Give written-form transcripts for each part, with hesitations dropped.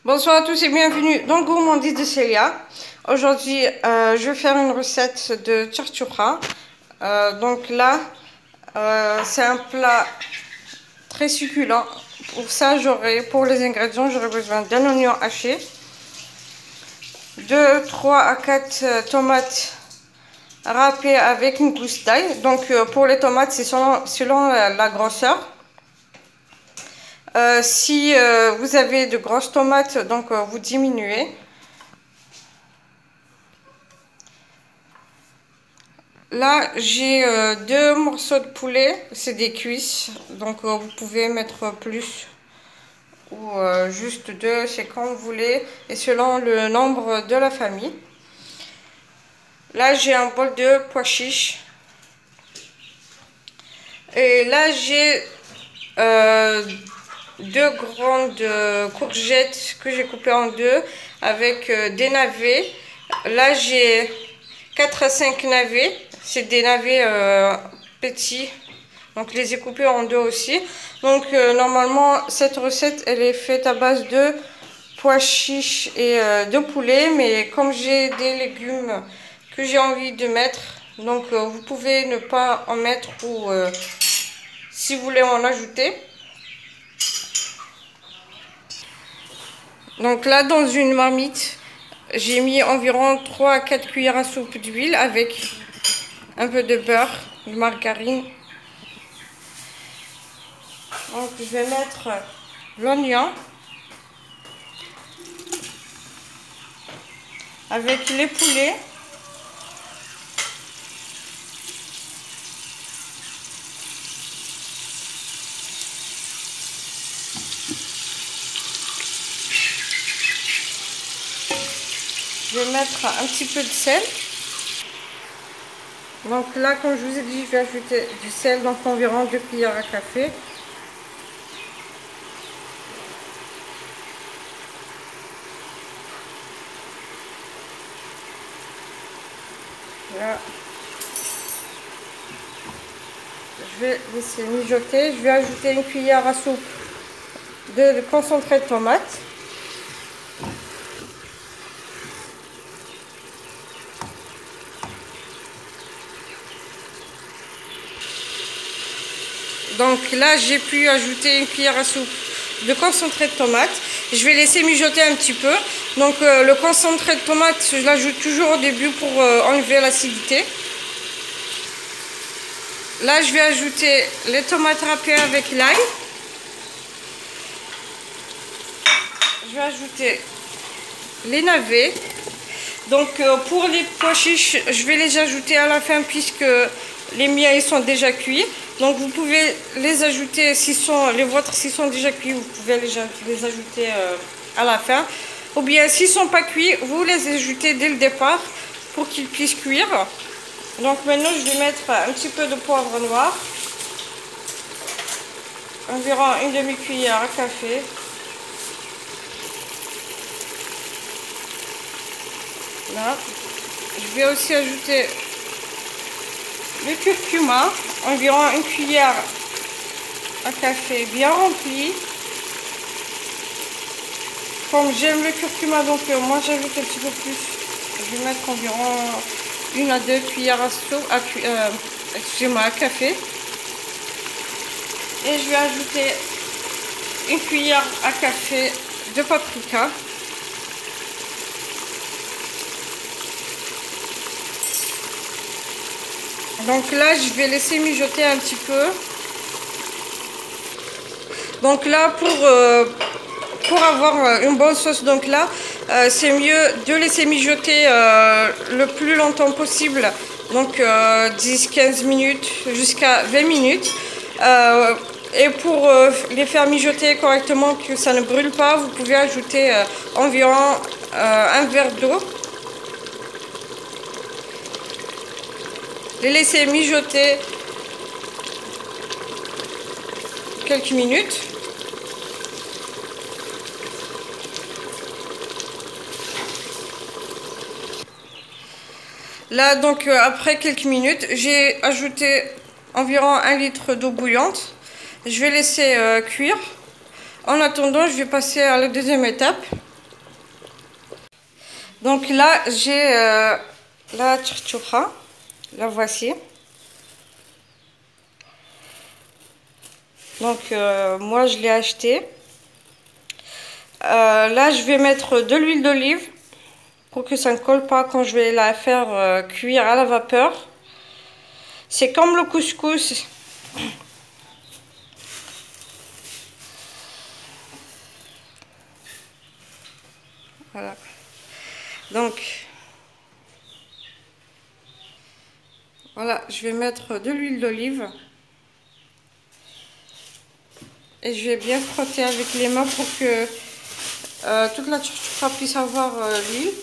Bonsoir à tous et bienvenue dans Gourmandise de Célia. Aujourd'hui, je vais faire une recette de charchoura. Donc là, c'est un plat très succulent. Pour ça, pour les ingrédients, j'aurai besoin d'un oignon haché, de 3 à 4 tomates râpées avec une gousse d'ail. Donc pour les tomates, c'est selon la grosseur. Si vous avez de grosses tomates, donc vous diminuez. Là, j'ai 2 morceaux de poulet, c'est des cuisses, donc vous pouvez mettre plus ou juste 2, c'est quand vous voulez et selon le nombre de la famille. Là, j'ai un bol de pois chiches. Et là, j'ai 2 grandes courgettes que j'ai coupées en 2 avec des navets. Là, j'ai 4 à 5 navets. C'est des navets petits. Donc, je les ai coupés en 2 aussi. Donc, normalement, cette recette, elle est faite à base de pois chiches et de poulet. Mais comme j'ai des légumes que j'ai envie de mettre, donc vous pouvez ne pas en mettre ou si vous voulez en ajouter. Donc là, dans une marmite, j'ai mis environ 3 à 4 cuillères à soupe d'huile avec un peu de beurre, de margarine. Donc je vais mettre l'oignon avec les poulets. Je vais mettre un petit peu de sel. Donc là, comme je vous ai dit, je vais ajouter du sel, donc environ 2 cuillères à café. Là, je vais laisser mijoter. Je vais ajouter une cuillère à soupe de concentré de tomate. Donc là, j'ai pu ajouter une cuillère à soupe de concentré de tomate. Je vais laisser mijoter un petit peu. Donc le concentré de tomate, je l'ajoute toujours au début pour enlever l'acidité. Là, je vais ajouter les tomates râpées avec l'ail. Je vais ajouter les navets. Donc pour les pois chiches, je vais les ajouter à la fin puisque les miens ils sont déjà cuits. Donc vous pouvez les ajouter, les vôtres s'ils sont déjà cuits, vous pouvez les ajouter à la fin. Ou bien s'ils ne sont pas cuits, vous les ajoutez dès le départ pour qu'ils puissent cuire. Donc maintenant je vais mettre un petit peu de poivre noir. Environ une demi-cuillère à café. Là. Je vais aussi ajouter le curcuma, environ une cuillère à café bien remplie. Comme j'aime le curcuma, donc moi j'ajoute un petit peu plus. Je vais mettre environ 1 à 2 cuillères à soupe, excusez-moi, à café. Et je vais ajouter une cuillère à café de paprika. Donc là, je vais laisser mijoter un petit peu. Donc là, pour avoir une bonne sauce, donc là, c'est mieux de laisser mijoter le plus longtemps possible. Donc 10-15 minutes jusqu'à 20 minutes. Et pour les faire mijoter correctement, que ça ne brûle pas, vous pouvez ajouter environ un verre d'eau. Les laisser mijoter quelques minutes. Là donc après quelques minutes, j'ai ajouté environ 1 litre d'eau bouillante. Je vais laisser cuire. En attendant, je vais passer à la deuxième étape. Donc là, j'ai la chouchoura. La voici. Donc moi, je l'ai acheté. Là, je vais mettre de l'huile d'olive pour que ça ne colle pas quand je vais la faire cuire à la vapeur. C'est comme le couscous. Voilà. Donc, voilà, je vais mettre de l'huile d'olive. Et je vais bien frotter avec les mains pour que toute la chouchoura puisse avoir l'huile.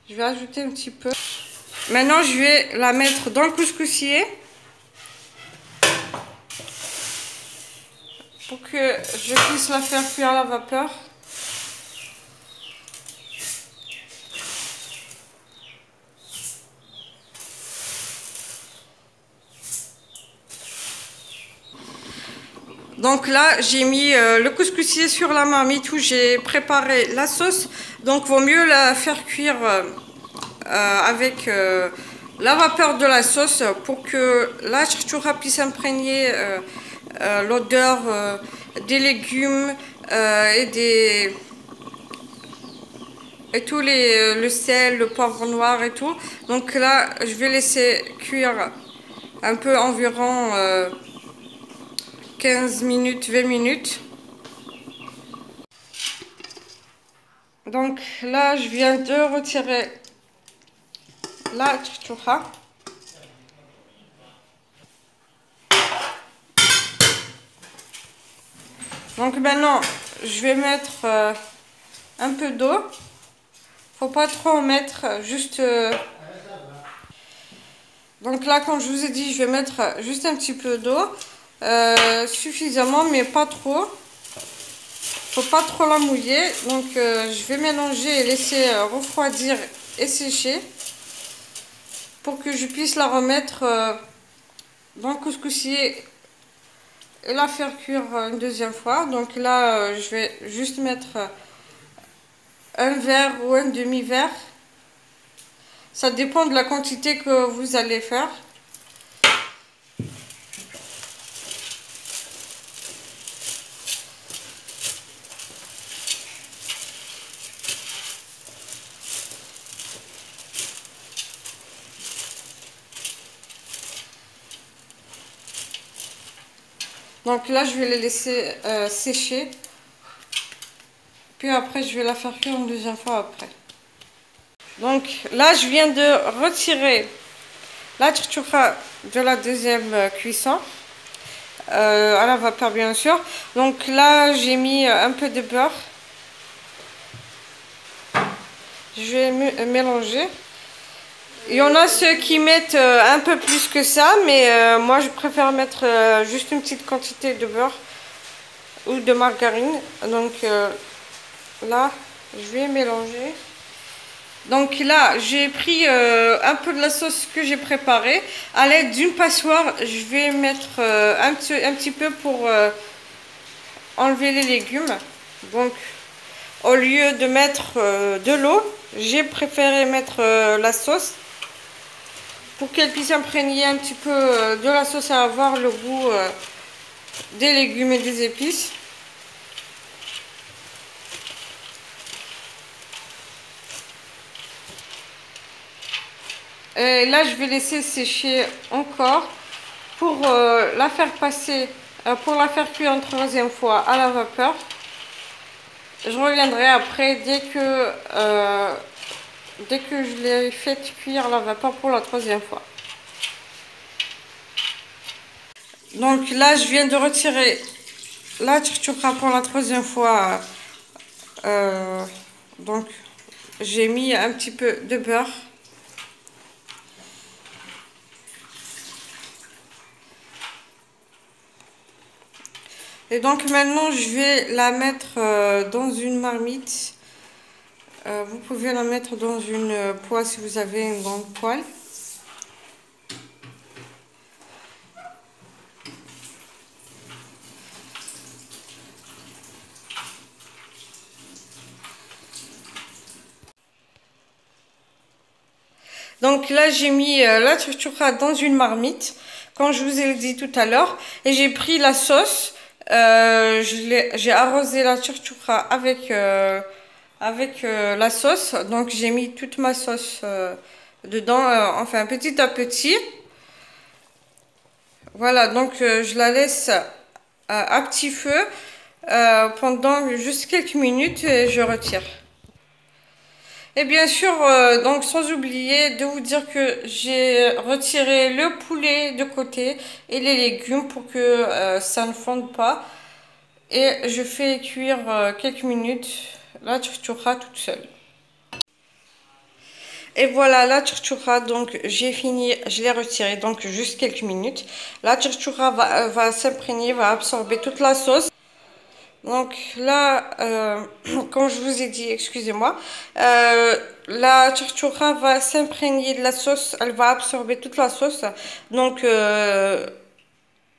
Je vais ajouter un petit peu. Maintenant, je vais la mettre dans le couscoussier pour que je puisse la faire cuire à la vapeur. Donc là, j'ai mis le couscoussier sur la marmite où j'ai préparé la sauce. Donc, vaut mieux la faire cuire avec la vapeur de la sauce pour que la chouchoura puisse imprégner l'odeur des légumes et tout le sel, le poivre noir et tout. Donc là, je vais laisser cuire un peu environ 15 minutes, 20 minutes. Donc là, je viens de retirer la chouchoura. Donc maintenant, je vais mettre un peu d'eau. Faut pas trop en mettre, juste... Donc là, comme je vous ai dit, je vais mettre juste un petit peu d'eau. Suffisamment, mais pas trop. Faut pas trop la mouiller. Donc je vais mélanger et laisser refroidir et sécher. Pour que je puisse la remettre dans le couscoussier et la faire cuire une deuxième fois. Donc là, je vais juste mettre un verre ou un demi-verre. Ça dépend de la quantité que vous allez faire. Donc là, je vais les laisser sécher. Puis après, je vais la faire cuire une deuxième fois après. Donc là, je viens de retirer la chouchoura de la deuxième cuisson. À la vapeur, bien sûr. Donc là, j'ai mis un peu de beurre. Je vais mélanger. Il y en a ceux qui mettent un peu plus que ça, mais moi je préfère mettre juste une petite quantité de beurre ou de margarine. Donc là, je vais mélanger. Donc là, j'ai pris un peu de la sauce que j'ai préparée. À l'aide d'une passoire, je vais mettre un petit peu pour enlever les légumes. Donc, au lieu de mettre de l'eau, j'ai préféré mettre la sauce pour qu'elle puisse imprégner un petit peu de la sauce et avoir le goût des légumes et des épices. Et là, je vais laisser sécher encore pour la faire passer, pour la faire cuire une troisième fois à la vapeur. Je reviendrai après dès que je l'ai fait cuire à la vapeur pour la troisième fois. Donc là, je viens de retirer la chouchoura pour la troisième fois Donc j'ai mis un petit peu de beurre. Et donc maintenant je vais la mettre dans une marmite. Vous pouvez la mettre dans une poêle si vous avez une grande poêle. Donc là j'ai mis la chouchoura dans une marmite, comme je vous ai dit tout à l'heure, et j'ai pris la sauce. J'ai arrosé la chouchoura avec la sauce, donc j'ai mis toute ma sauce dedans, enfin petit à petit. Voilà, donc je la laisse à petit feu pendant juste quelques minutes et je retire. Et bien sûr, donc sans oublier de vous dire que j'ai retiré le poulet de côté et les légumes pour que ça ne fonde pas. Et je fais cuire quelques minutes la chouchoura toute seule. Et voilà la chouchoura, donc j'ai fini, je l'ai retirée donc juste quelques minutes. La chouchoura va s'imprégner, va absorber toute la sauce. Donc là, comme je vous ai dit, excusez-moi, la chouchoura va s'imprégner de la sauce, elle va absorber toute la sauce. Donc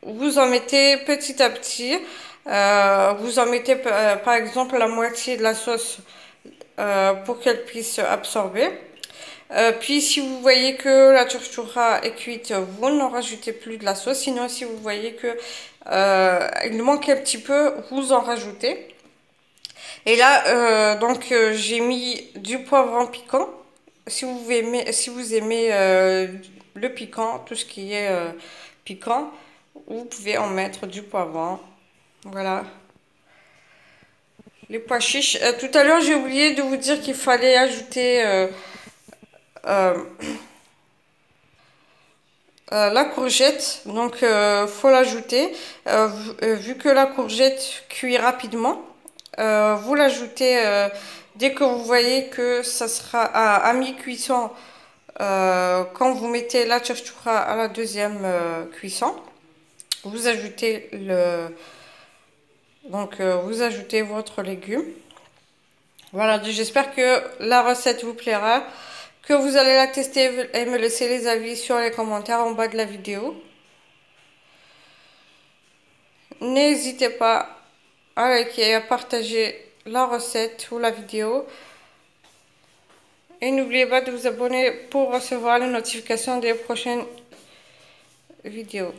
vous en mettez petit à petit. Vous en mettez par exemple la moitié de la sauce pour qu'elle puisse absorber. Puis si vous voyez que la chouchoura est cuite, vous n'en rajoutez plus de la sauce. Sinon, si vous voyez que il manque un petit peu, vous en rajoutez. Et là, donc j'ai mis du poivron piquant. Si vous aimez le piquant, tout ce qui est piquant, vous pouvez en mettre du poivron. Voilà. Les pois chiches. Tout à l'heure, j'ai oublié de vous dire qu'il fallait ajouter la courgette. Donc, faut l'ajouter. Vu que la courgette cuit rapidement, vous l'ajoutez dès que vous voyez que ça sera à mi-cuisson. Quand vous mettez la chouchoura à la deuxième cuisson, vous ajoutez vous ajoutez votre légume. Voilà, j'espère que la recette vous plaira, que vous allez la tester et me laisser les avis sur les commentaires en bas de la vidéo. N'hésitez pas à liker et à partager la recette ou la vidéo. Et n'oubliez pas de vous abonner pour recevoir les notifications des prochaines vidéos.